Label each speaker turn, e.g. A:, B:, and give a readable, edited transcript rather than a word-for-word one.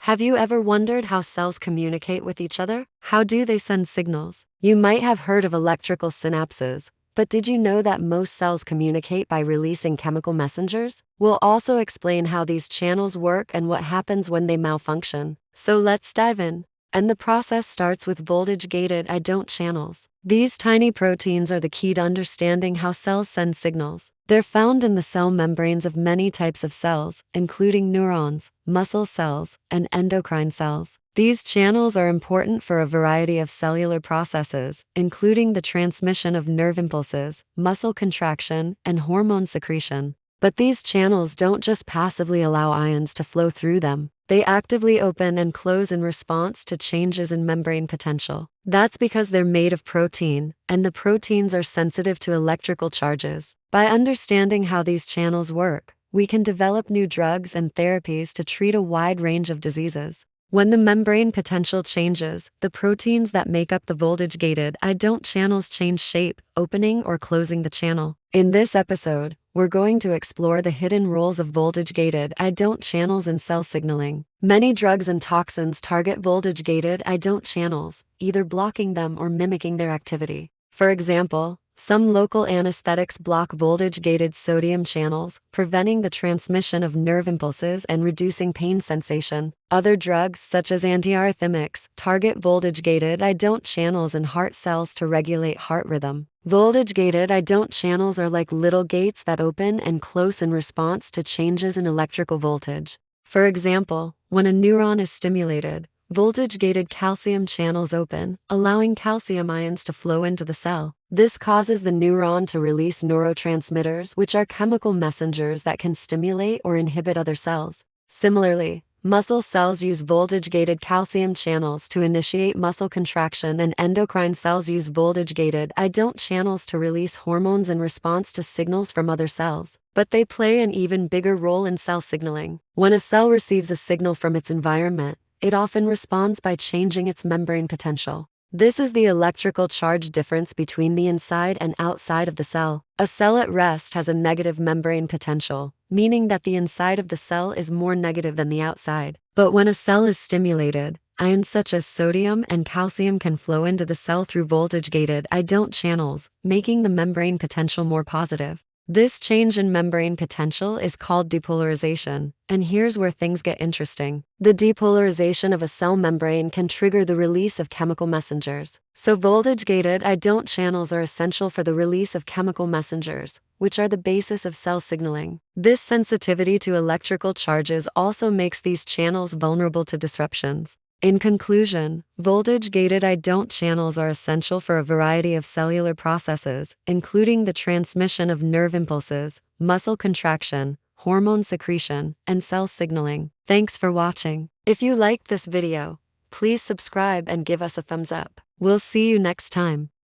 A: Have you ever wondered how cells communicate with each other? How do they send signals? You might have heard of electrical synapses, but did you know that most cells communicate by releasing chemical messengers? We'll also explain how these channels work and what happens when they malfunction. So let's dive in. And the process starts with voltage-gated ion channels. These tiny proteins are the key to understanding how cells send signals. They're found in the cell membranes of many types of cells, including neurons, muscle cells, and endocrine cells. These channels are important for a variety of cellular processes, including the transmission of nerve impulses, muscle contraction, and hormone secretion. But these channels don't just passively allow ions to flow through them. They actively open and close in response to changes in membrane potential. That's because they're made of protein, and the proteins are sensitive to electrical charges. By understanding how these channels work, we can develop new drugs and therapies to treat a wide range of diseases. When the membrane potential changes, the proteins that make up the voltage-gated ion channels change shape, opening or closing the channel. In this episode, we're going to explore the hidden roles of voltage-gated ion channels in cell signaling. Many drugs and toxins target voltage-gated ion channels, either blocking them or mimicking their activity. For example, some local anesthetics block voltage-gated sodium channels, preventing the transmission of nerve impulses and reducing pain sensation. Other drugs, such as antiarrhythmics, target voltage-gated ion channels in heart cells to regulate heart rhythm. Voltage-gated ion channels are like little gates that open and close in response to changes in electrical voltage. For example, when a neuron is stimulated, voltage-gated calcium channels open, allowing calcium ions to flow into the cell. This causes the neuron to release neurotransmitters, which are chemical messengers that can stimulate or inhibit other cells. Similarly, muscle cells use voltage-gated calcium channels to initiate muscle contraction, and endocrine cells use voltage-gated ion channels to release hormones in response to signals from other cells. But they play an even bigger role in cell signaling. When a cell receives a signal from its environment, it often responds by changing its membrane potential. This is the electrical charge difference between the inside and outside of the cell. A cell at rest has a negative membrane potential, meaning that the inside of the cell is more negative than the outside. But when a cell is stimulated, ions such as sodium and calcium can flow into the cell through voltage-gated ion channels, making the membrane potential more positive. This change in membrane potential is called depolarization, and here's where things get interesting. The depolarization of a cell membrane can trigger the release of chemical messengers. So voltage-gated ion channels are essential for the release of chemical messengers, which are the basis of cell signaling. This sensitivity to electrical charges also makes these channels vulnerable to disruptions. In conclusion, voltage-gated ion channels are essential for a variety of cellular processes, including the transmission of nerve impulses, muscle contraction, hormone secretion, and cell signaling. Thanks for watching. If you liked this video, please subscribe and give us a thumbs up. We'll see you next time.